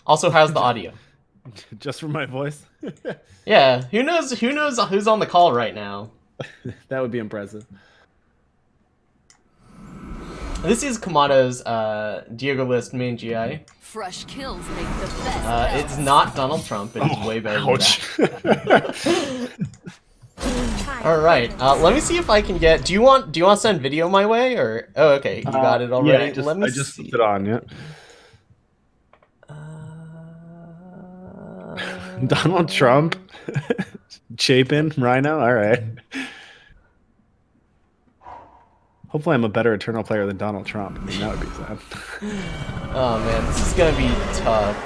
Also, how's the audio? Just from my voice? Yeah, who knows? Who knows who's on the call right now? That would be impressive. This is Kamado's Diego List main GI. Fresh kills make the best. It's not Donald Trump, but he's way better than that. All right, let me see if I can get. Do you want to send video my way or? Oh, okay, you got it already. Yeah, Let me I just see. put it on. Yeah. Donald Trump, Chapin, Rhino. All right. Hopefully, I'm a better Eternal player than Donald Trump. I mean, that would be sad. Oh man, this is gonna be tough.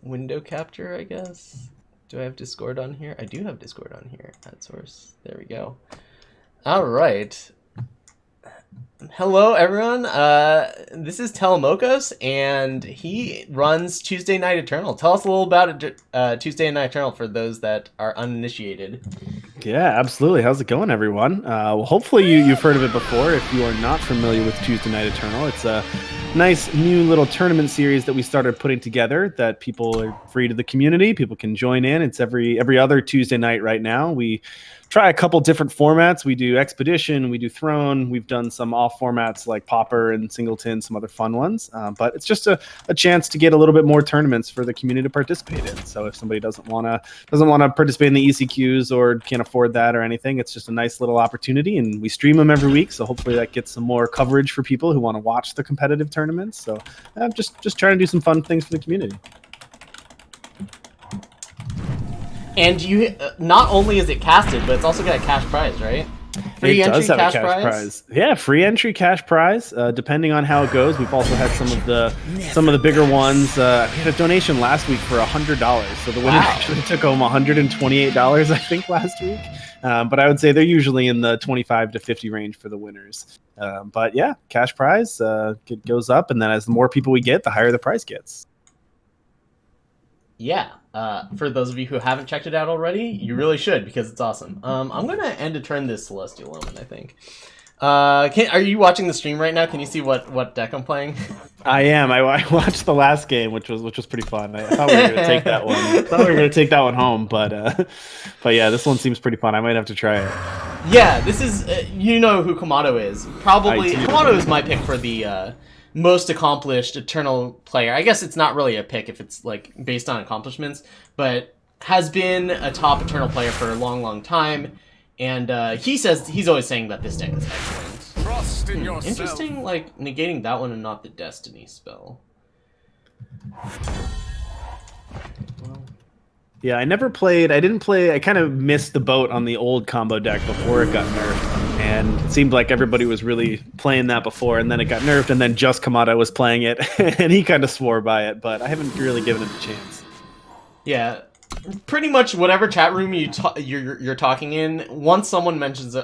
Window capture, I guess. Do I have Discord on here? I do have Discord on here. At source. There we go. All right. Hello, everyone. This is Telemokos, and he runs Tuesday Night Eternal. Tell us a little about Tuesday Night Eternal for those that are uninitiated. Yeah, absolutely. How's it going, everyone? Well, hopefully you've heard of it before. If you are not familiar with Tuesday Night Eternal, it's a nice new little tournament series that we started putting together that people are free to the community. People can join in. It's every other Tuesday night right now. We try a couple different formats. We do Expedition, we do Throne. We've done some off formats like Pauper and Singleton, some other fun ones. But it's just a chance to get a little bit more tournaments for the community to participate in. So if somebody doesn't want to participate in the ECQs or can't afford that or anything, it's just a nice little opportunity. And we stream them every week, so hopefully that gets some more coverage for people who want to watch the competitive tournaments. So I'm just trying to do some fun things for the community. And you not only is it casted, but it's also got a cash prize, right? Free entry, cash prize. Yeah, free entry, cash prize. Depending on how it goes, we've also had some of the bigger ones. We had a donation last week for $100, so the winner actually took home $128, I think, last week. But I would say they're usually in the 25 to 50 range for the winners. But yeah, cash prize it goes up, and then as the more people we get, the higher the price gets. Yeah, for those of you who haven't checked it out already, you really should because it's awesome. I'm gonna end to turn this Celestial Omen, I think. Are you watching the stream right now? Can you see what deck I'm playing? I am. I watched the last game, which was pretty fun. I thought we were gonna take that one. I thought we were gonna take that one home, but yeah, this one seems pretty fun. I might have to try it. Yeah, this is you know who Kamado is. Probably Kamado is my pick for the most accomplished Eternal player. I guess it's not really a pick if it's like based on accomplishments, but has been a top Eternal player for a long time. And he's always saying that this deck is excellent. Trust in yourself. Interesting, like negating that one and not the Destiny spell. Well. Yeah, I didn't play. I kind of missed the boat on the old combo deck before it got nerfed, and it seemed like everybody was really playing that before, and then it got nerfed, and then just Kamada was playing it, and he kind of swore by it, but I haven't really given it a chance. Yeah, pretty much whatever chat room you're talking in, once someone mentions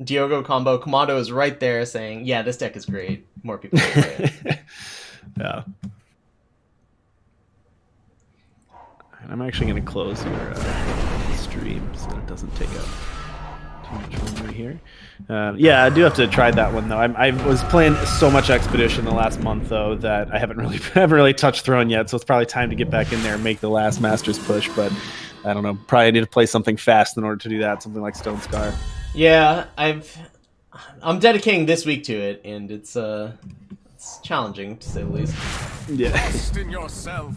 Diogo combo, Kamado is right there saying, "Yeah, this deck is great. More people should play it." Yeah. I'm actually going to close your stream so that it doesn't take up too much room right here. Yeah, I do have to try that one though. I was playing so much Expedition the last month though that I haven't really touched Throne yet. So it's probably time to get back in there and make the last Masters push. But I don't know. Probably need to play something fast in order to do that. Something like Stone Scar. Yeah, I'm dedicating this week to it, and it's challenging to say the least. Yeah. Trust in yourself.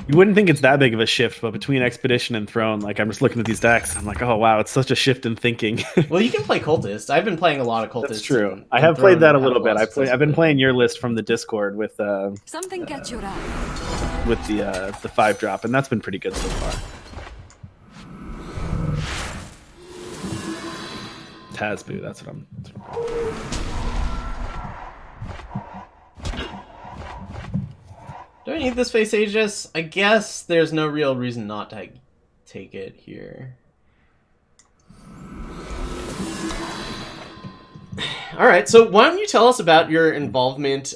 You wouldn't think it's that big of a shift, but between Expedition and Throne, like I'm just looking at these decks, I'm like, oh wow, it's such a shift in thinking. Well, you can play Cultist. I've been playing a lot of Cultist. That's true. I have played that a little bit. I've been playing your list from the Discord with Something gets you right. with the 5-drop, and that's been pretty good so far. Tazboo, that's what I'm. Do I need this face Aegis? I guess there's no real reason not to take it here. Alright, so why don't you tell us about your involvement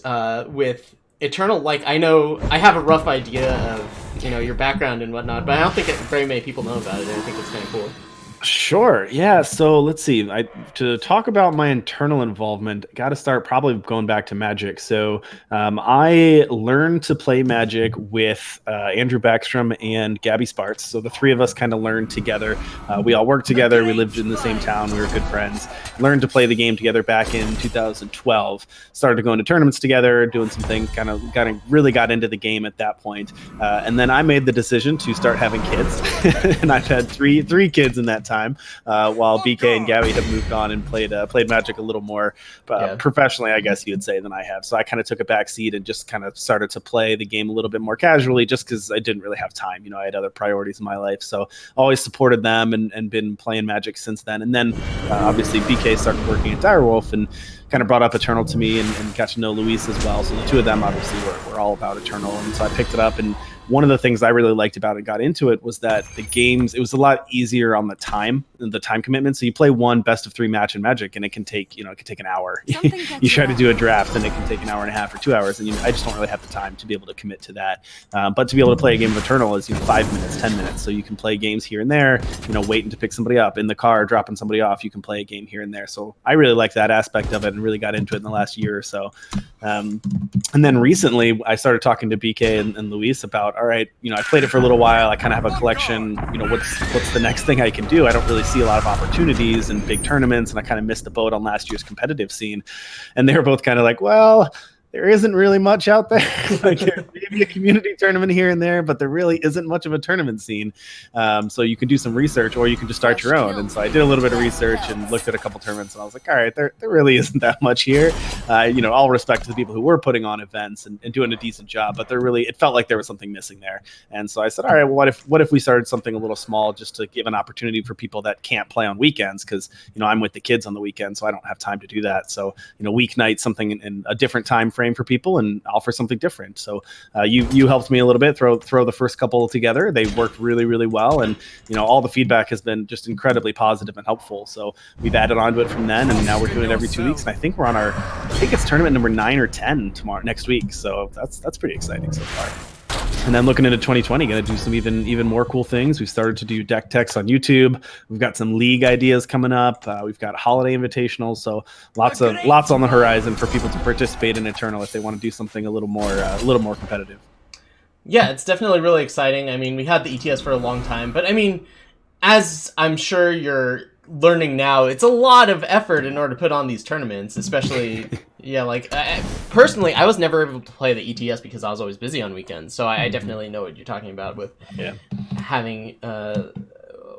with Eternal? Like, I know I have a rough idea of, your background and whatnot, but I don't think very many people know about it, and I think it's kind of cool. Sure. Yeah. So let's see. To talk about my internal involvement, got to start probably going back to Magic. So I learned to play Magic with Andrew Backstrom and Gabby Sparts. So the three of us kind of learned together. We all worked together. We lived in the same town. We were good friends. Learned to play the game together back in 2012. Started going to tournaments together, doing some things. Really got into the game at that point. And then I made the decision to start having kids, and I've had three kids in that time, while BK and Gabby have moved on and played Magic a little more professionally, I guess you'd say, than I have. So I kind of took a back seat and just kind of started to play the game a little bit more casually, just because I didn't really have time. I had other priorities in my life, so always supported them and been playing Magic since then. And then obviously BK started working at Direwolf and kind of brought up Eternal to me and got to know Luis as well. So the two of them obviously were all about Eternal, and so I picked it up. And one of the things I really liked about it, got into it, was that the games, it was a lot easier on the time commitment. So you play one best of 3 match in Magic, and it can take an hour. You try to do a draft, and it can take an hour and a half or 2 hours, and I just don't really have the time to be able to commit to that. But to be able to play a game of Eternal is 5 minutes, 10 minutes, so you can play games here and there. Waiting to pick somebody up in the car, dropping somebody off, you can play a game here and there. So I really like that aspect of it, and really got into it in the last year or so. And then recently, I started talking to BK and Luis about, all right, I played it for a little while. I kind of have a collection. What's the next thing I can do? I don't really see a lot of opportunities and big tournaments, and I kind of missed the boat on last year's competitive scene. And they were both kind of like, well, there isn't really much out there. Like, maybe a community tournament here and there, but there really isn't much of a tournament scene. So you can do some research, or you can just start your own. And so I did a little bit of research and looked at a couple tournaments, and I was like, all right, there really isn't that much here. All respect to the people who were putting on events and doing a decent job, but it felt like there was something missing there. And so I said, all right, well, what if we started something a little small, just to give an opportunity for people that can't play on weekends? Because I'm with the kids on the weekend, so I don't have time to do that. So weeknight, something in a different time frame for people, and offer something different. So you helped me a little bit throw the first couple together. They worked really, really well, and all the feedback has been just incredibly positive and helpful. So we've added on to it from then, and now we're doing it every 2 weeks. And I think we're on I think it's tournament number 9 or 10 next week. So that's pretty exciting so far. And then looking into 2020, going to do some even more cool things. We've started to do deck techs on YouTube. We've got some league ideas coming up. We've got holiday invitationals. So lots on the horizon for people to participate in Eternal if they want to do something a little more competitive. Yeah, it's definitely really exciting. I mean, we had the ETS for a long time, but I mean, as I'm sure you're learning now, it's a lot of effort in order to put on these tournaments, especially personally, I was never able to play the ETS because I was always busy on weekends, so I definitely know what you're talking about with having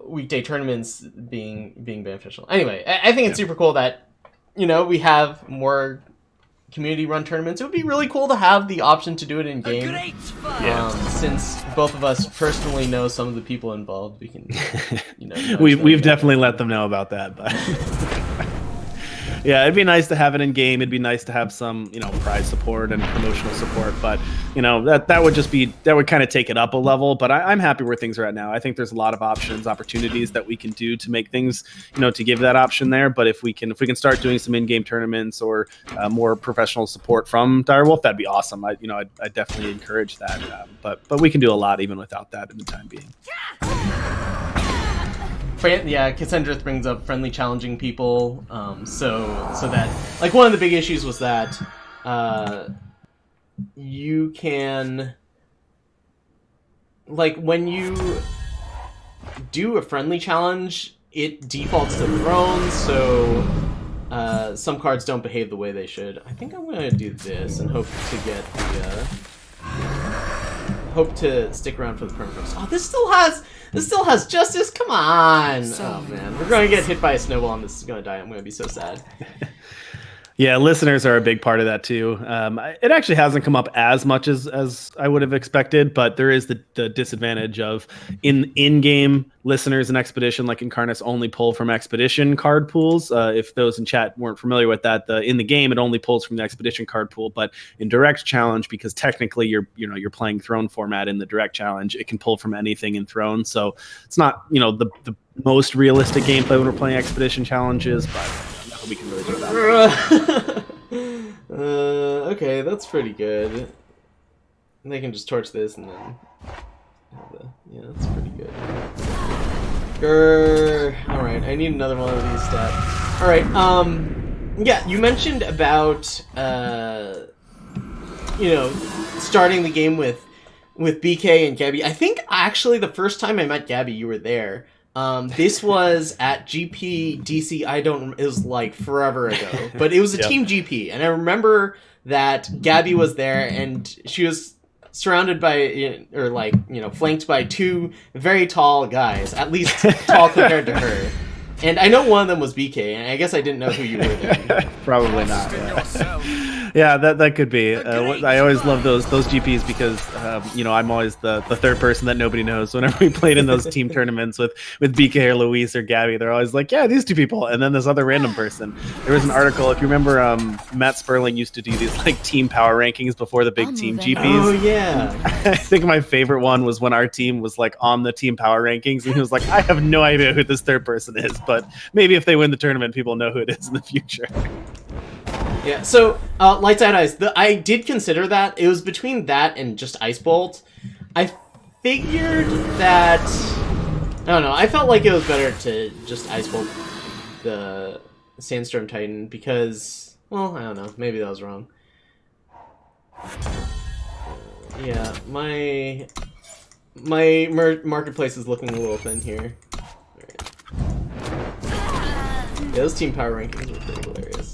weekday tournaments being beneficial. Anyway, I think it's super cool that we have more community run tournaments. It would be really cool to have the option to do it in game. Since both of us personally know some of the people involved, we can we've definitely let them know about that, but yeah, it'd be nice to have it in game. It'd be nice to have some prize support and promotional support, but that would kind of take it up a level. But I'm happy where things are at now. I think there's a lot of opportunities that we can do to make things to give that option there. But if we can start doing some in-game tournaments or more professional support from Direwolf, that'd be awesome. I definitely encourage that. But we can do a lot even without that in the time being. Yeah, Cassandra brings up friendly challenging people, so that, like, one of the big issues was that you can, like, when you do a friendly challenge, it defaults to throne, so some cards don't behave the way they should. I think I'm going to do this and hope to get the hope to stick around for the permafrost. Oh, this still has justice. Come on. Oh man, we're going to get hit by a snowball and this is going to die. I'm going to be so sad. Yeah, listeners are a big part of that too. It actually hasn't come up as much as I would have expected, but there is the disadvantage of in-game listeners in Expedition, like Incarnus, only pull from Expedition card pools. If those in chat weren't familiar with that, in the game it only pulls from the Expedition card pool, but in Direct Challenge, because technically you're playing Throne format in the Direct Challenge, it can pull from anything in Throne. So it's not the most realistic gameplay when we're playing Expedition challenges, but we can really do that. Okay, that's pretty good. And they can just torch this and then that's pretty good. All right, I need another one of these stats. All right, yeah, you mentioned about starting the game with BK and Gabby. I think actually the first time I met Gabby, you were there. This was at GP DC. It was like forever ago, but it was a team GP, and I remember that Gabby was there, and she was surrounded by, flanked by two very tall guys, at least tall compared to her. And I know one of them was BK, and I guess I didn't know who you were then. Probably not. Yeah, that could be. I always love those GPs because I'm always the third person that nobody knows. Whenever we played in those team tournaments with BK or Luis or Gabby, they're always like, yeah, these two people, and then this other random person. There was an article, if you remember, Matt Sperling used to do these like team power rankings before the big team GPs. Oh yeah. I think my favorite one was when our team was like on the team power rankings, and he was like, I have no idea who this third person is, but maybe if they win the tournament, people know who it is in the future. Yeah, so Lights Out Ice, I did consider that. It was between that and just Ice Bolt. I figured that, I don't know, I felt like it was better to just Ice Bolt the Sandstorm Titan because, well, I don't know, maybe that was wrong. Yeah, my marketplace is looking a little thin here. Right. Yeah, those team power rankings were pretty hilarious.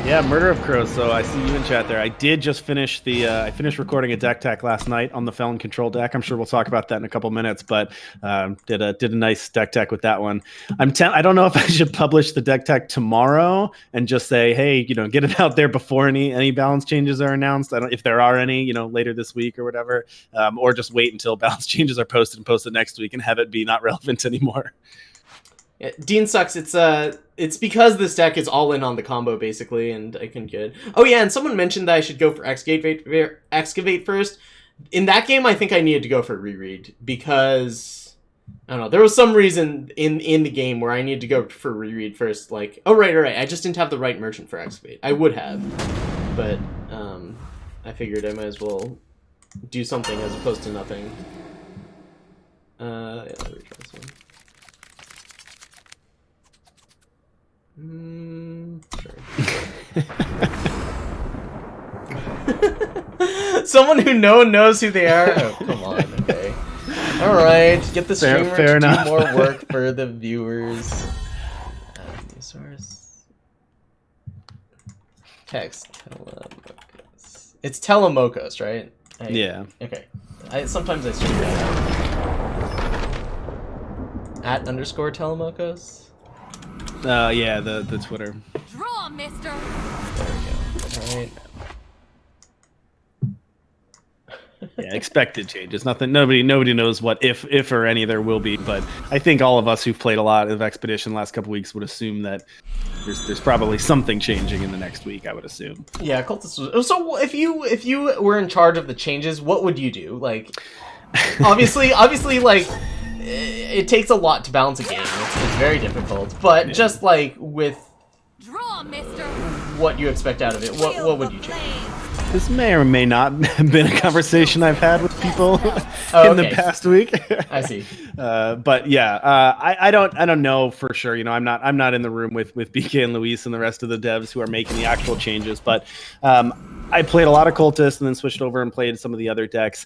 Yeah, Murder of Crows. So I see you in chat there. I did just finish I finished recording a deck tech last night on the Felon Control deck. I'm sure we'll talk about that in a couple minutes, but did a nice deck tech with that one. I don't know if I should publish the deck tech tomorrow and just say, hey, get it out there before any balance changes are announced. I don't if there are any, later this week or whatever, or just wait until balance changes are posted and post it next week and have it be not relevant anymore. Yeah, Dean sucks. It's because this deck is all in on the combo basically, and I couldn't get it. Oh yeah, and someone mentioned that I should go for Excavate first. In that game, I think I needed to go for Reread because I don't know. There was some reason in the game where I needed to go for Reread first. Like, oh right, I just didn't have the right merchant for Excavate. I would have, but I figured I might as well do something as opposed to nothing. Yeah, I'll retry this one. Sure. Someone who no one knows who they are? Oh, come on, okay. Alright, get the streamer fair to enough. do more work for the viewers. Source. Text. Telemokos. It's Telemokos, right? Yeah. Okay. Sometimes I stream that out. @_Telemokos? Yeah, the Twitter. Draw, mister. There we go. Alright. Yeah, expected changes. Nobody knows what if or any there will be, but I think all of us who've played a lot of Expedition the last couple weeks would assume that there's probably something changing in the next week, I would assume. Yeah, Cultist was... So if you were in charge of the changes, what would you do? Like, obviously, like, it takes a lot to balance a game. It's very difficult. But just like with Draw, mister. what you expect out of it, what would you change? This may or may not have been a conversation I've had with people in the past week. I see. But yeah, I don't know for sure. I'm not in the room with BK and Luis and the rest of the devs who are making the actual changes. But I played a lot of Cultist and then switched over and played some of the other decks.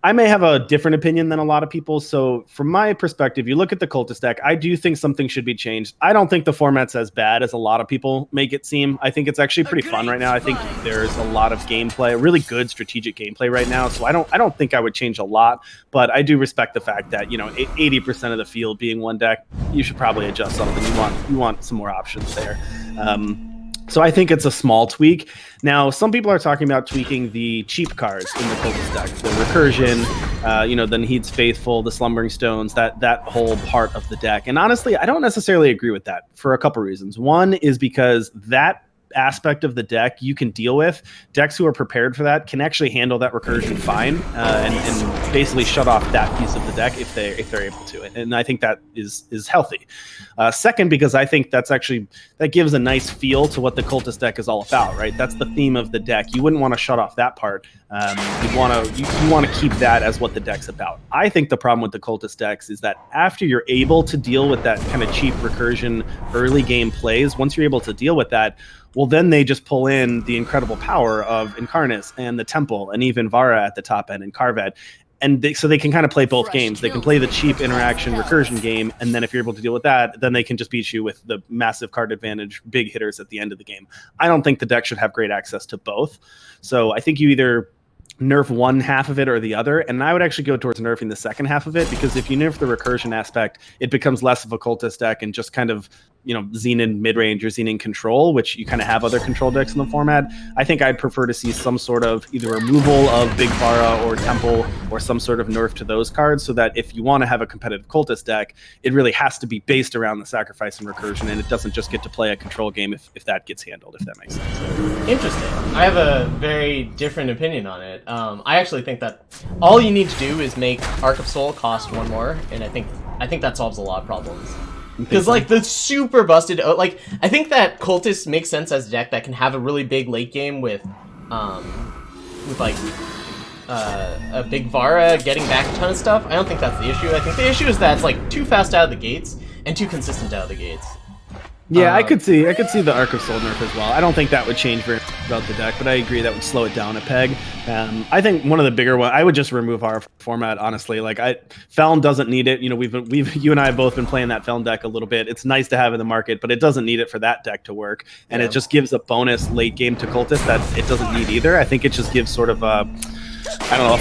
I may have a different opinion than a lot of people. So from my perspective, you look at the Cultist deck, I do think something should be changed. I don't think the format's as bad as a lot of people make it seem. I think it's actually pretty fun right now. I think there's a lot of gameplay, really good strategic gameplay right now. So I don't think I would change a lot, but I do respect the fact that, 80% of the field being one deck, you should probably adjust something. You want some more options there. So I think it's a small tweak. Now, some people are talking about tweaking the cheap cards in the Cultist deck. The Recursion, the Nahid's Faithful, the Slumbering Stones, that whole part of the deck. And honestly, I don't necessarily agree with that for a couple reasons. One is because that aspect of the deck you can deal with. Decks who are prepared for that can actually handle that recursion fine, and basically shut off that piece of the deck if they're able to. And I think that is healthy. Second, because I think that gives a nice feel to what the cultist deck is all about, right? That's the theme of the deck. You wouldn't want to shut off that part. You want to keep that as what the deck's about. I think the problem with the cultist decks is that after you're able to deal with that kind of cheap recursion early game plays, once you're able to deal with that, well, then they just pull in the incredible power of Incarnus and the Temple and even Vara at the top end and Carved. And so they can kind of play both games. They can play the cheap interaction recursion game, and then if you're able to deal with that, then they can just beat you with the massive card advantage, big hitters at the end of the game. I don't think the deck should have great access to both. So I think you either nerf one half of it or the other, and I would actually go towards nerfing the second half of it, because if you nerf the recursion aspect, it becomes less of a cultist deck and just kind of, Xenon mid-range or Xenon control, which you kind of have other control decks in the format. I think I'd prefer to see some sort of either removal of Big Vara or Temple or some sort of nerf to those cards, so that if you want to have a competitive cultist deck, it really has to be based around the sacrifice and recursion, and it doesn't just get to play a control game if that gets handled, if that makes sense. Interesting. I have a very different opinion on it. I actually think that all you need to do is make Arc of Soul cost one more, and I think that solves a lot of problems. Because, the super busted... I think that Cultist makes sense as a deck that can have a really big late game with a Big Vara getting back a ton of stuff. I don't think that's the issue. I think the issue is that it's, too fast out of the gates and too consistent out of the gates. Yeah, I could see the Arc of Soul nerf as well. I don't think that would change very much about the deck, but I agree that would slow it down a peg. I think one of the bigger ones, I would just remove our format, honestly. Feln doesn't need it. You and I have both been playing that Feln deck a little bit. It's nice to have in the market, but it doesn't need it for that deck to work. And It just gives a bonus late game to Cultist that it doesn't need either. I think it just gives sort of a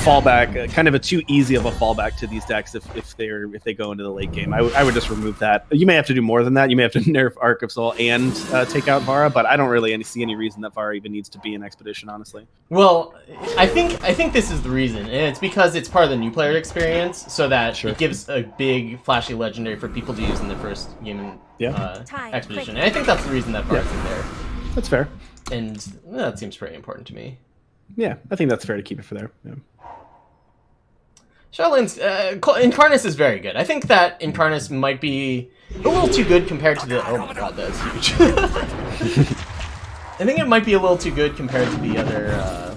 fallback, kind of a too easy of a fallback to these decks if they go into the late game. I would just remove that. You may have to do more than that. You may have to nerf Arc of Soul and take out Vara, but I don't really see any reason that Vara even needs to be in Expedition, honestly. Well, I think this is the reason, and it's because it's part of the new player experience, so that it gives a big flashy legendary for people to use in their first game in Expedition. And I think that's the reason that Vara's in there. That's fair. And that seems pretty important to me. Yeah, I think that's fair to keep it for there. Yeah. Shaolin's Incarnus is very good. I think that Incarnus might be a little too good compared to the... Oh my god, that's huge. I think it might be a little too good compared to the other...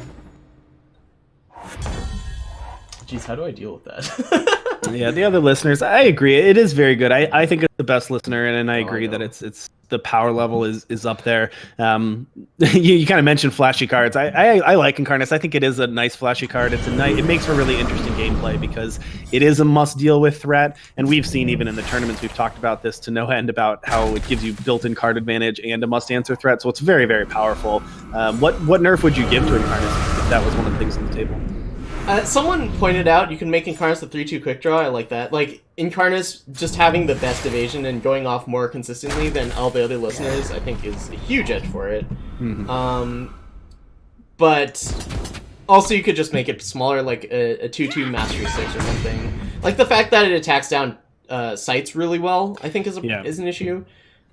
Jeez, how do I deal with that? Yeah, the other listeners, I agree. It is very good. I think it's the best listener, and I agree that it's the power level is up there. You kind of mentioned flashy cards. I like Incarnus. I think it is a nice flashy card. It makes for really interesting gameplay because it is a must deal with threat. And we've seen even in the tournaments, we've talked about this to no end about how it gives you built-in card advantage and a must answer threat. So it's very, very powerful. What nerf would you give to Incarnus if that was one of the things on the table? Someone pointed out you can make Incarnus a 3-2 quick draw. I like that. Incarnus just having the best evasion and going off more consistently than all the other listeners, I think is a huge edge for it. Mm-hmm. But also you could just make it smaller, like a 2-2 Mastery 6 or something. The fact that it attacks down sites really well, I think is an issue.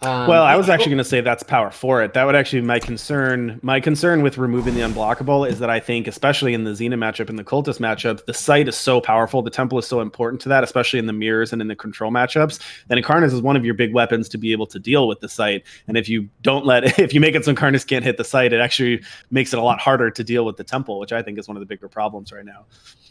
Well, I was actually going to say that's power for it. That would actually be my concern. My concern with removing the unblockable is that I think, especially in the Xena matchup and the Cultist matchup, the site is so powerful. The Temple is so important to that, especially in the mirrors and in the control matchups. That Incarnus is one of your big weapons to be able to deal with the site. And if you if you make it so Incarnus can't hit the site, it actually makes it a lot harder to deal with the Temple, which I think is one of the bigger problems right now.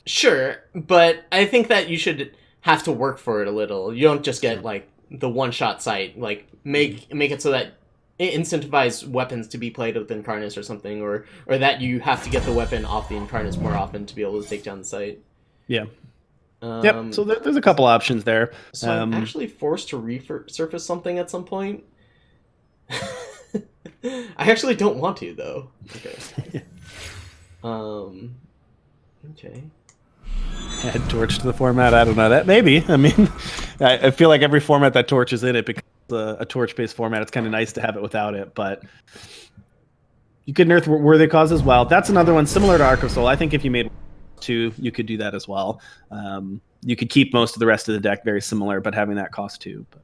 Sure, but I think that you should have to work for it a little. You don't just get the one-shot site. Make it so that it incentivizes weapons to be played with Incarnus or something, or that you have to get the weapon off the Incarnus more often to be able to take down the site. Yeah. Yep. So there's a couple options there. So I'm actually forced to resurface something at some point. I actually don't want to though. Okay. Okay. Add Torch to the format. I don't know that. Maybe. I mean, I feel like every format that Torch is in, it becomes a Torch-based format. It's kind of nice to have it without it, but you could nerf Worthy Cause as well. That's another one similar to Arc of Soul. I think if you made 2, you could do that as well. You could keep most of the rest of the deck very similar, but having that cost 2. But...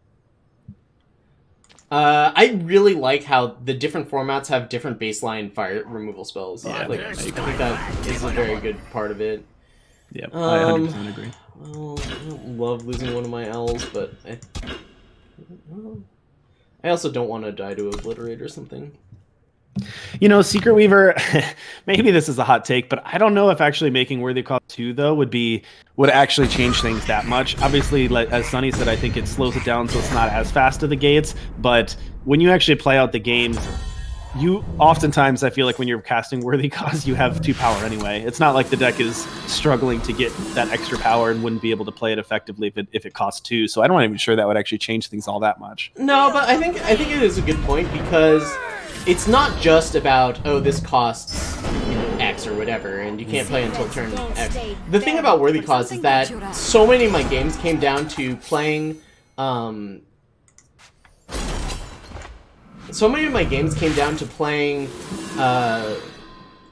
I really like how the different formats have different baseline fire removal spells. Yeah, Like, I I agree. think that is a very good part of it. Yeah, I 100% agree. Well, I don't love losing one of my L's, but I also don't want to die to Obliterate or something. You know, Secret Weaver, maybe this is a hot take, but I don't know if actually making Worthy Cause 2, though, would actually change things that much. Obviously, like as Sunny said, I think it slows it down so it's not as fast to the gates, but when you actually play out the games, you oftentimes, I feel like when you're casting Worthy Cause, you have 2 power anyway. It's not like the deck is struggling to get that extra power and wouldn't be able to play it effectively if it costs 2, so I'm not even sure that would actually change things all that much. No, but I think it is a good point, because it's not just about, oh, this costs, X or whatever, and you can't play until turn X. The thing about Worthy Cause is that so many of my games came down to playing,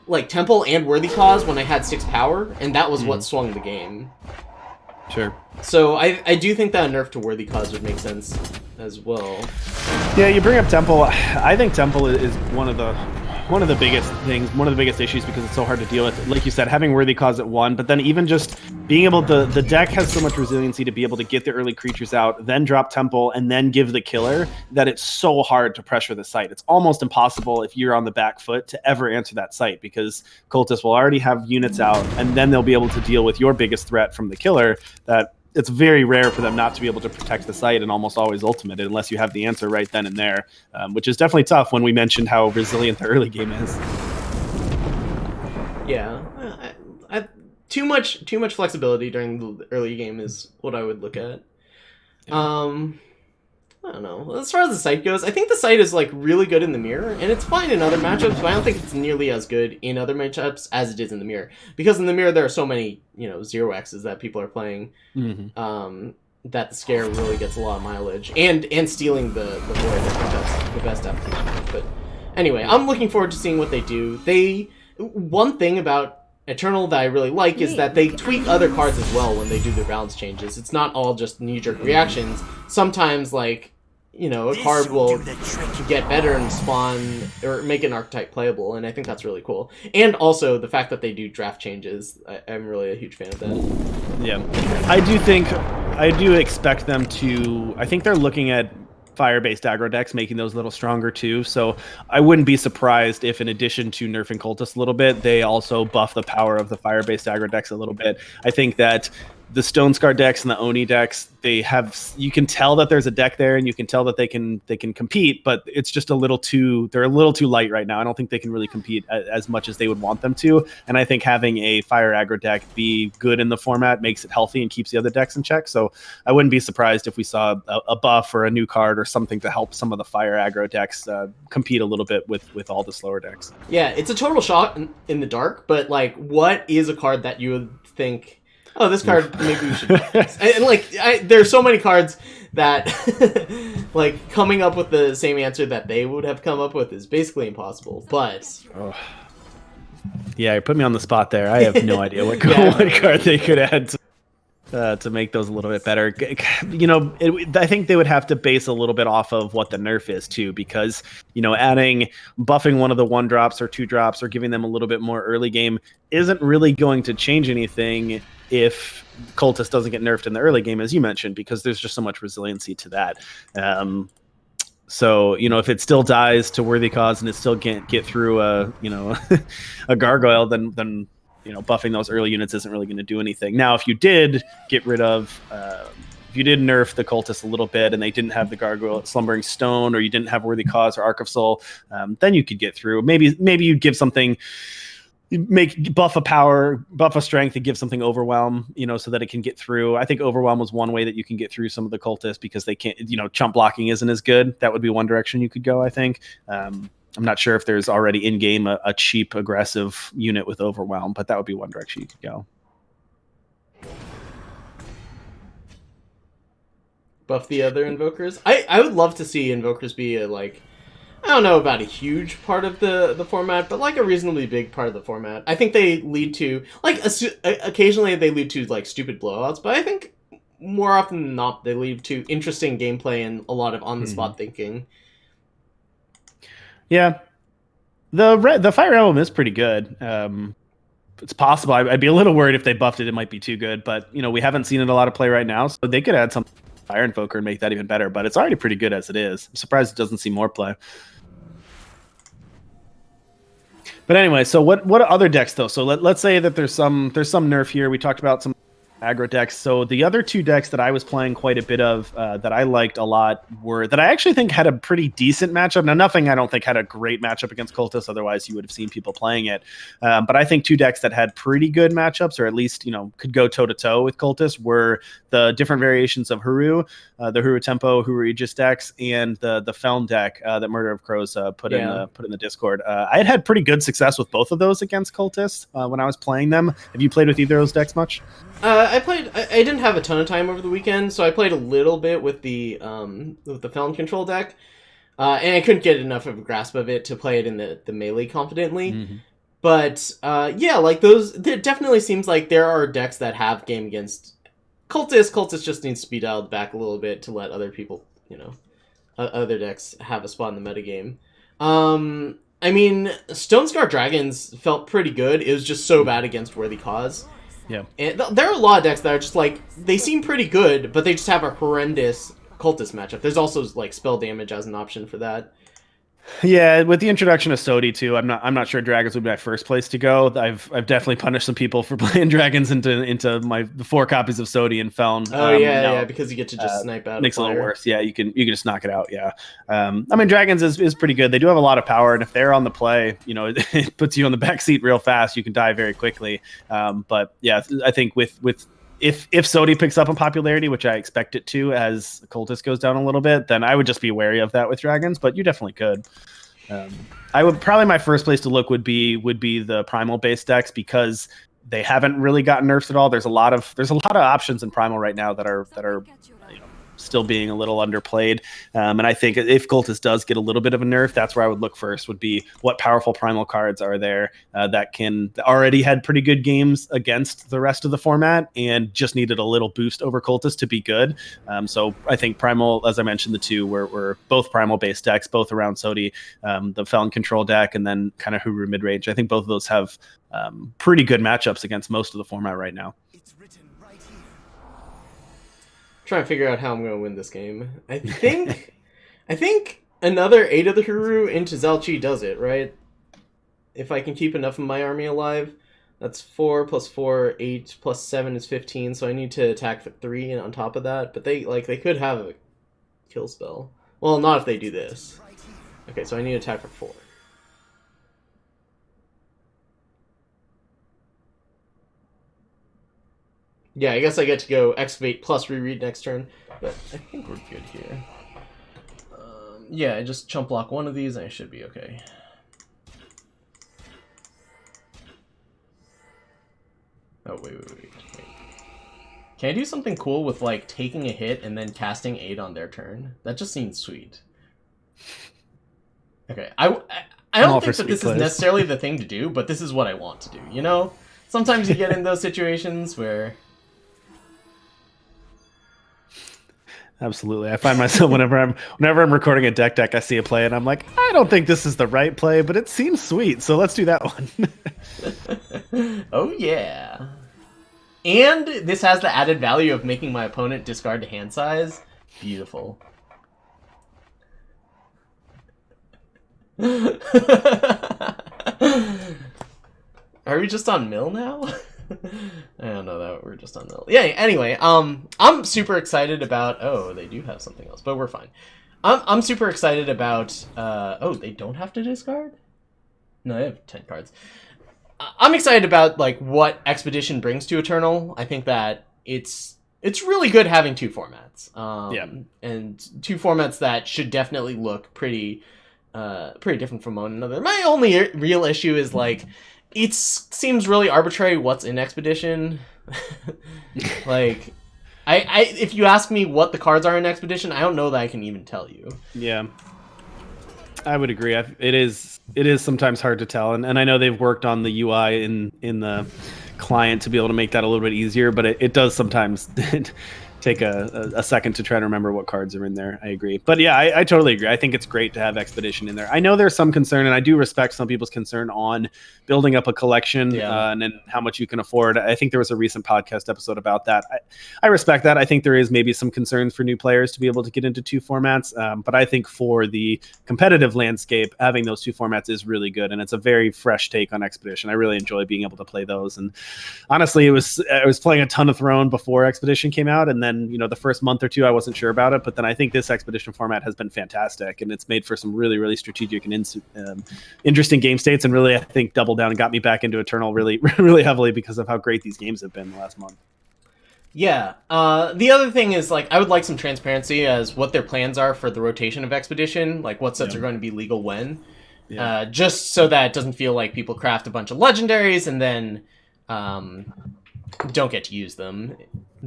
like, Temple and Worthy Cause when I had 6 power, and that was what swung the game. Sure. So I do think that a nerf to Worthy Cause would make sense as well. Yeah, you bring up Temple. I think Temple is one of the biggest things, one of the biggest issues, because it's so hard to deal with. Like you said, having Worthy Cause at 1, but then even just being able to, the deck has so much resiliency to be able to get the early creatures out, then drop Temple, and then give the killer, that it's so hard to pressure the site. It's almost impossible if you're on the back foot to ever answer that site, because Cultists will already have units out, and then they'll be able to deal with your biggest threat from the killer. That it's very rare for them not to be able to protect the site, and almost always ultimate it unless you have the answer right then and there, which is definitely tough when we mentioned how resilient the early game is. Yeah, too much flexibility during the early game is what I would look at. Yeah. I don't know. As far as the site goes, I think the site is like really good in the mirror, and it's fine in other matchups, but I don't think it's nearly as good in other matchups as it is in the mirror. Because in the mirror, there are so many, 0x's that people are playing, that the scare really gets a lot of mileage, and stealing the void. I think that's the best application. But anyway, I'm looking forward to seeing what they do. One thing about Eternal that I really like is that they tweak other cards as well when they do their balance changes. It's not all just knee-jerk reactions. Sometimes, like, a card will get better and spawn, or make an archetype playable, and I think that's really cool. And also, the fact that they do draft changes, I'm really a huge fan of that. Yeah. I do expect them to, I think they're looking at fire-based aggro decks, making those a little stronger too, so I wouldn't be surprised if, in addition to nerfing Cultists a little bit, they also buff the power of the fire-based aggro decks a little bit. I think that the Stone Scar decks and the Oni decks, you can tell that there's a deck there, and you can tell that they can compete, but it's just they're a little too light right now. I don't think they can really compete as much as they would want them to, and I think having a fire aggro deck be good in the format makes it healthy and keeps the other decks in check, so I wouldn't be surprised if we saw a buff or a new card or something to help some of the fire aggro decks compete a little bit with all the slower decks. Yeah, it's a total shot in the dark, but, like, what is a card that you would think, oh, this card, maybe we should do this. And there's so many cards that, like, coming up with the same answer that they would have come up with is basically impossible, but... Oh. Yeah, you put me on the spot there. I have no idea what card they could add to make those a little bit better. I think they would have to base a little bit off of what the nerf is too, because buffing one of the 1-drops or 2-drops or giving them a little bit more early game isn't really going to change anything if Cultist doesn't get nerfed in the early game, as you mentioned, because there's just so much resiliency to that. So, if it still dies to Worthy Cause and it still can't get through a gargoyle, then buffing those early units isn't really going to do anything. Now, if you did get rid of, if you did nerf the Cultists a little bit and they didn't have the Gargoyle Slumbering Stone, or you didn't have Worthy Cause or Arc of Soul, then you could get through. Maybe you'd give something, buff a power, buff a strength, and give something Overwhelm, so that it can get through. I think Overwhelm was one way that you can get through some of the Cultists, because they can't, chump blocking isn't as good. That would be one direction you could go, I think. I'm not sure if there's already in-game a cheap, aggressive unit with Overwhelm, but that would be one direction you could go. Buff the other Invokers. I would love to see Invokers be I don't know about a huge part of the format, but like a reasonably big part of the format. I think they lead to, occasionally they lead to stupid blowouts, but I think more often than not they lead to interesting gameplay and a lot of on-the-spot thinking. Yeah, the fire emblem is pretty good. It's possible. I'd be a little worried if they buffed it; it might be too good. But we haven't seen it a lot of play right now, so they could add some Fire Invoker and make that even better. But it's already pretty good as it is. I'm surprised it doesn't see more play. But anyway, so what other decks though? So let's say that there's some nerf here. We talked about some aggro decks. So the other two decks that I was playing quite a bit of that I liked a lot were that I actually think had a pretty decent matchup. Now, nothing I don't think had a great matchup against Cultists. Otherwise, you would have seen people playing it. But I think two decks that had pretty good matchups, or at least could go toe to toe with Cultists, were the different variations of Haru, the Haru Tempo, Haru Aegis decks, and the Feln deck that Murder of Crows put in the Discord. I had pretty good success with both of those against Cultists when I was playing them. Have you played with either of those decks much? I didn't have a ton of time over the weekend, so I played a little bit with the Felon Control deck, and I couldn't get enough of a grasp of it to play it in the melee confidently. Mm-hmm. But yeah, like those, it definitely seems like there are decks that have game against Cultists. Cultists just needs to be dialed back a little bit to let other people, other decks have a spot in the metagame. I mean, Stone Scar Dragons felt pretty good. It was just so bad against Worthy Cause. Yeah, and there are a lot of decks that are just like, they seem pretty good, but they just have a horrendous Cultist matchup. There's also like spell damage as an option for that. Yeah, with the introduction of Sodi too, I'm not sure Dragons would be my first place to go. I've definitely punished some people for playing Dragons into the 4 copies of Sodi and Feln. Oh yeah, because you get to just snipe out. Makes it a little worse. Yeah, you can just knock it out. Yeah, I mean Dragons is pretty good. They do have a lot of power, and if they're on the play, it puts you on the back seat real fast. You can die very quickly. But yeah, I think with if Sodi picks up in popularity, which I expect it to, as Cultist goes down a little bit, then I would just be wary of that with Dragons. But you definitely could. I would probably, my first place to look would be the Primal based decks, because they haven't really gotten nerfs at all. There's a lot of options in Primal right now that are still being a little underplayed. And I think if Cultist does get a little bit of a nerf, that's where I would look first, would be what powerful Primal cards are there that already had pretty good games against the rest of the format and just needed a little boost over Cultist to be good. So I think Primal, as I mentioned, the two were both Primal based decks, both around Sodi, the Felon Control deck, and then kind of Huru mid-range. I think both of those have pretty good matchups against most of the format right now. Trying to figure out how I'm going to win this game. I think another 8 of the Huru into Zalchi does it, right? If I can keep enough of my army alive. That's 4 plus 4, 8 plus 7 is 15, so I need to attack for 3 on top of that. But they could have a kill spell. Well, not if they do this. Okay, so I need to attack for 4. Yeah, I guess I get to go excavate plus reread next turn, but I think we're good here. Yeah, I just chump block one of these and I should be okay. Oh, wait. Can I do something cool with, like, taking a hit and then casting 8 on their turn? That just seems sweet. Okay, I don't think that this is necessarily the thing to do, but this is what I want to do, Sometimes you get in those situations where... Absolutely. I find myself whenever I'm recording a deck, I see a play and I'm like, I don't think this is the right play, but it seems sweet, so let's do that one. Oh yeah. And this has the added value of making my opponent discard to hand size. Beautiful. Are we just on mill now? I don't know that we're just on mill. Yeah, anyway, I'm super excited about... Oh, they do have something else, but we're fine. I'm super excited about... Oh, they don't have to discard? No, they have 10 cards. I'm excited about, like, what Expedition brings to Eternal. I think that it's really good having 2 formats. And 2 formats that should definitely look pretty different from one another. My only real issue is, like... It seems really arbitrary what's in Expedition. Like, if you ask me what the cards are in Expedition, I don't know that I can even tell you. Yeah, I would agree. It is sometimes hard to tell, and I know they've worked on the UI in the client to be able to make that a little bit easier, but it does sometimes take a second to try to remember what cards are in there. I agree. But yeah, I totally agree. I think it's great to have Expedition in there. I know there's some concern, and I do respect some people's concern on building up a collection and then how much you can afford. I think there was a recent podcast episode about that. I respect that. I think there is maybe some concerns for new players to be able to get into two formats. But I think for the competitive landscape, having those two formats is really good. And it's a very fresh take on Expedition. I really enjoy being able to play those. And honestly, I was playing a ton of Throne before Expedition came out. And then, the first month or two, I wasn't sure about it. But then I think this Expedition format has been fantastic. And it's made for some really, really strategic and interesting game states. And really, I think doubled down and got me back into Eternal really, really heavily because of how great these games have been the last month. Yeah. The other thing is, I would like some transparency as what their plans are for the rotation of Expedition, what sets are going to be legal when. Yeah. Just so that it doesn't feel like people craft a bunch of legendaries and then don't get to use them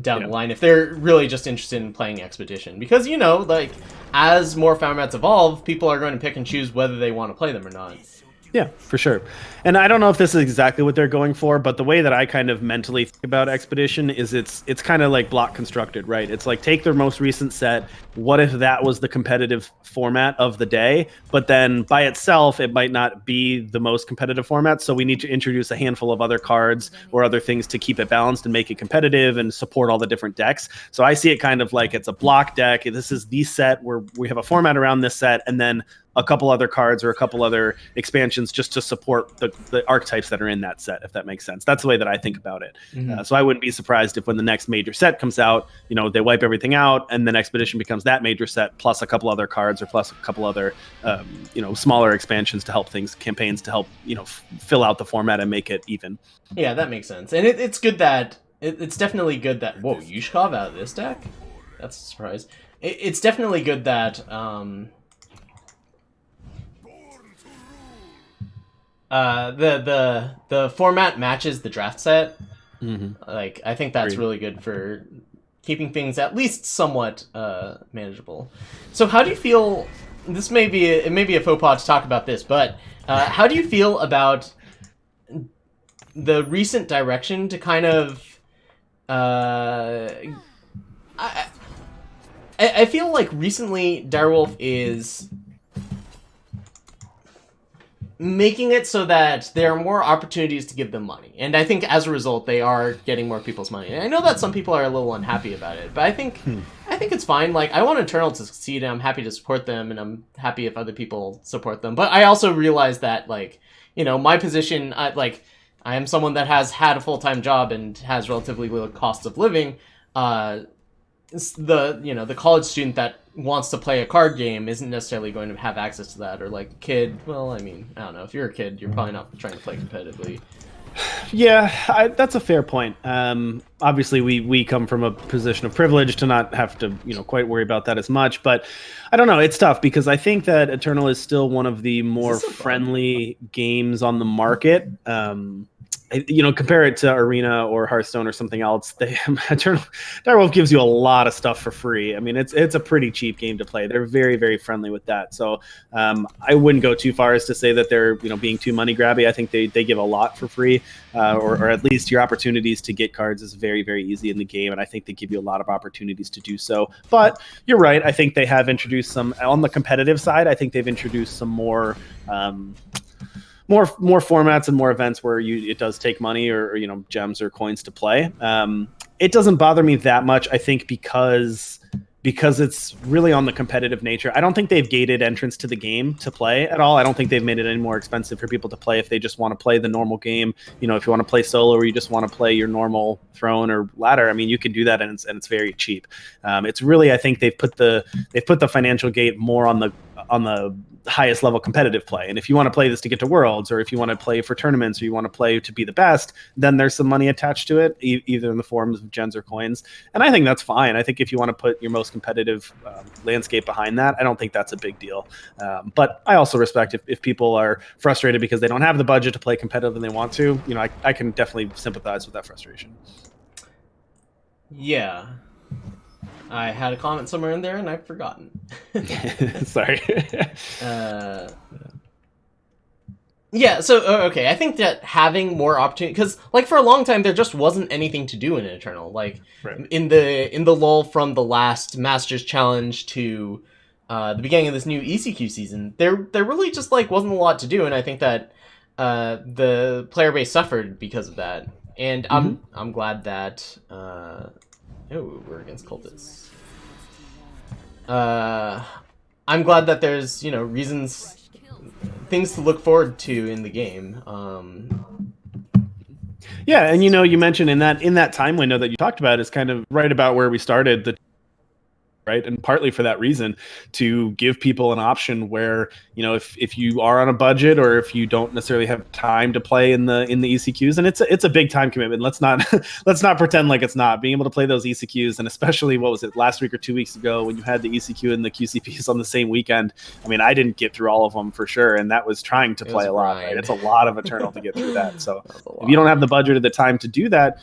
down the line if they're really just interested in playing Expedition. Because, as more formats evolve, people are going to pick and choose whether they want to play them or not. Yeah, for sure. And I don't know if this is exactly what they're going for, but the way that I kind of mentally think about Expedition is it's kind of like block constructed, right? It's like take their most recent set. What if that was the competitive format of the day? But then by itself, it might not be the most competitive format. So we need to introduce a handful of other cards or other things to keep it balanced and make it competitive and support all the different decks. So I see it kind of like it's a block deck. This is the set where we have a format around this set, and then a couple other cards or a couple other expansions just to support the archetypes that are in that set, if that makes sense. That's the way that I think about it. Mm-hmm. So I wouldn't be surprised if when the next major set comes out, they wipe everything out and then Expedition becomes that major set plus a couple other cards or plus a couple other, smaller expansions to help campaigns to help, fill out the format and make it even. Yeah, that makes sense. And it's good that, it's definitely good that, whoa, Yushkov out of this deck? That's a surprise. It's definitely good that, the format matches the draft set. Mm-hmm. I think that's really good for keeping things at least somewhat manageable. So how do you feel? It may be a faux pas to talk about this, but how do you feel about the recent direction to kind of? I feel like recently Direwolf is making it so that there are more opportunities to give them money. And I think as a result, they are getting more people's money. And I know that some people are a little unhappy about it, but I think it's fine. I want Eternal to succeed, and I'm happy to support them, and I'm happy if other people support them. But I also realize that, my position, I am someone that has had a full-time job and has relatively low cost of living. The college student that wants to play a card game isn't necessarily going to have access to that, or a kid. Well, I don't know. If you're a kid, you're probably not trying to play competitively. Yeah, that's a fair point. Obviously, we come from a position of privilege to not have to, quite worry about that as much. But I don't know. It's tough because I think that Eternal is still one of the more friendly games on the market. Compare it to Arena or Hearthstone or something else. Direwolf gives you a lot of stuff for free. I mean, it's a pretty cheap game to play. They're very, very friendly with that. So I wouldn't go too far as to say that they're being too money grabby. I think they give a lot for free, or at least your opportunities to get cards is very, very easy in the game, and I think they give you a lot of opportunities to do so. But you're right. I think they have introduced some on the competitive side. I think they've introduced some more formats and more events where it does take money or gems or coins to play. It doesn't bother me that much, I think, because it's really on the competitive nature. I don't think they've gated entrance to the game to play at all. I don't think they've made it any more expensive for people to play if they just want to play the normal game. If you want to play solo or you just want to play your normal throne or ladder, I mean, you can do that and it's very cheap. It's really, I think they've put the financial gate more on the highest level competitive play. And if you want to play this to get to Worlds, or if you want to play for tournaments, or you want to play to be the best, then there's some money attached to it, either in the forms of gens or coins. And I think that's fine. I think if you want to put your most competitive landscape behind that, I don't think that's a big deal. But I also respect if people are frustrated because they don't have the budget to play competitive and they want to, I can definitely sympathize with that frustration. Yeah. I had a comment somewhere in there and I've forgotten. Sorry. Yeah, so okay, I think that having more opportunity, because like for a long time there just wasn't anything to do in Eternal. Like Right. in the lull from the last Masters Challenge to the beginning of this new ECQ season, there really just like wasn't a lot to do, and I think that the player base suffered because of that. And I'm glad that we're against cultists. I'm glad that there's reasons, things to look forward to in the game. Yeah, and you mentioned in that time window that you talked about is kind of right about where we started the right, and partly for that reason, to give people an option where if you are on a budget or if you don't necessarily have time to play in the ECQs, and it's a big time commitment. Let's not let's not pretend like it's not. Being able to play those ECQs, and especially what was it, last week or 2 weeks ago when you had the ECQ and the QCPs on the same weekend. I mean, I didn't get through all of them for sure, and that was trying to play a lot. Right? It's a lot of Eternal to get through that. So if you don't have the budget or the time to do that,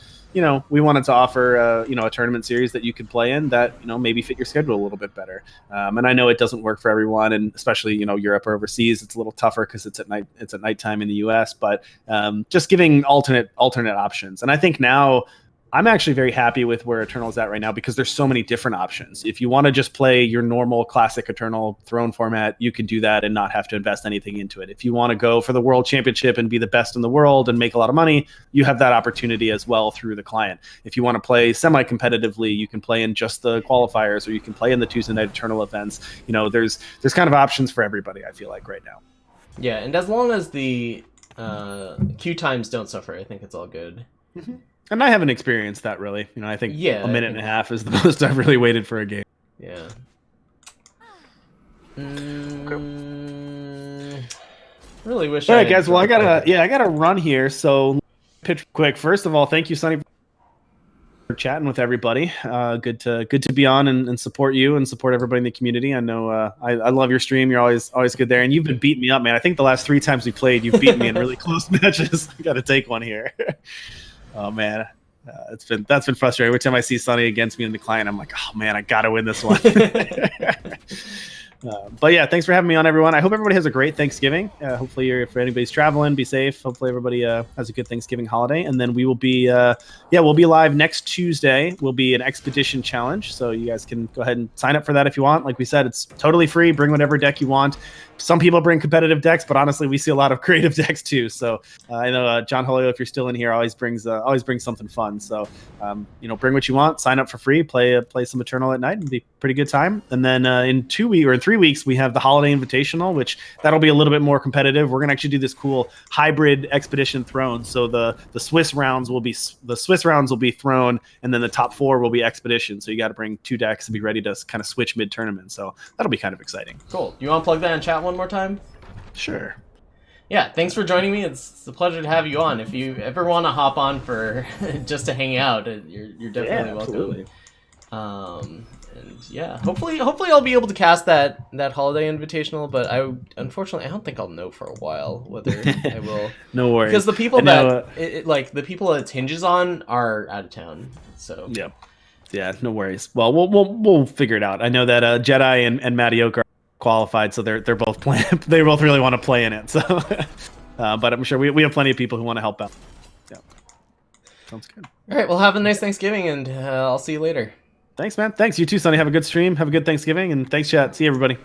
we wanted to offer a tournament series that you could play in that maybe fit your schedule a little bit better. And I know it doesn't work for everyone, and especially Europe or overseas, it's a little tougher because it's at night. It's at nighttime in the U.S. But just giving alternate options, and I think now I'm actually very happy with where Eternal's at right now because there's so many different options. If you want to just play your normal classic Eternal Throne format, you can do that and not have to invest anything into it. If you want to go for the World Championship and be the best in the world and make a lot of money, you have that opportunity as well through the client. If you want to play semi-competitively, you can play in just the qualifiers, or you can play in the Tuesday Night Eternal events. There's kind of options for everybody, I feel like, right now. Yeah, and as long as the queue times don't suffer, I think it's all good. Mm-hmm. And I haven't experienced that really. I think a minute and a half is the most I've really waited for a game. Yeah. Really wish. All right, guys. Well, I gotta run here. So, pitch quick. First of all, thank you, Sonny, for chatting with everybody. Good to be on and support you and support everybody in the community. I know I love your stream. You're always good there, and you've been beating me up, man. I think the last 3 times we played, you've beaten me in really close matches. I got to take one here. Oh man, that's been frustrating. Every time I see Sonny against me in the client, I'm like, oh man, I gotta win this one. But yeah, thanks for having me on, everyone. I hope everybody has a great Thanksgiving. Hopefully, if anybody's traveling, be safe. Hopefully, everybody has a good Thanksgiving holiday. And then we will be, we'll be live next Tuesday. Will be an expedition challenge, so you guys can go ahead and sign up for that if you want. Like we said, it's totally free. Bring whatever deck you want. Some people bring competitive decks, but honestly, we see a lot of creative decks too. So I know John Holio, if you're still in here, always brings something fun. So bring what you want, sign up for free, play some Eternal at night, and be a pretty good time. And then in 2 weeks or in 3 weeks, we have the Holiday Invitational, which that'll be a little bit more competitive. We're gonna actually do this cool hybrid Expedition Throne. So the Swiss rounds will be Throne, and then the top 4 will be Expedition. So you got to bring 2 decks and be ready to kind of switch mid tournament. So that'll be kind of exciting. Cool. You want to plug that in chat one more time? Sure. Yeah, thanks for joining me. It's a pleasure to have you on. If you ever want to hop on for just to hang out, you're definitely welcome. Absolutely. And yeah, hopefully I'll be able to cast that holiday invitational, but unfortunately I don't think I'll know for a while whether I will. No worries. Because the people the people it hinges on are out of town. So yeah, no worries. Well, we'll figure it out. I know that Jedi and Matioka are qualified, so they're both playing. They both really want to play in it. So, but I'm sure we have plenty of people who want to help out. Yeah, sounds good. All right, well, have a nice Thanksgiving, and I'll see you later. Thanks, man. Thanks. You too, Sonny. Have a good stream. Have a good Thanksgiving, and thanks, chat. See you, everybody.